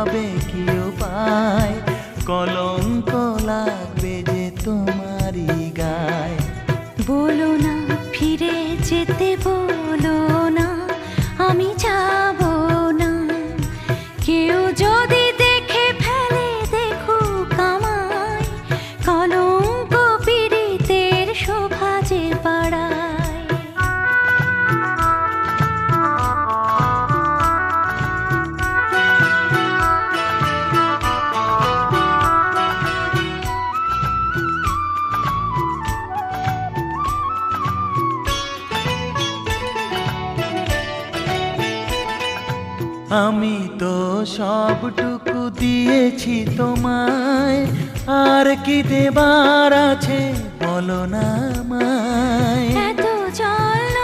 হবে কি উপায়, কলঙ্ক লাগবে যে তোমারই গায়। বলো না ফিরে যেতে, বলো না আমি যাব না। কেউ যদি দেখে ফেলে দেখুক আমায়, কলঙ্ক পীড়িতের শোভা যে বাড়ায়। আমি তো সবটুকু দিয়েছি তোমায়, আর কি দেবার আছে বলো না আমায়। এত জল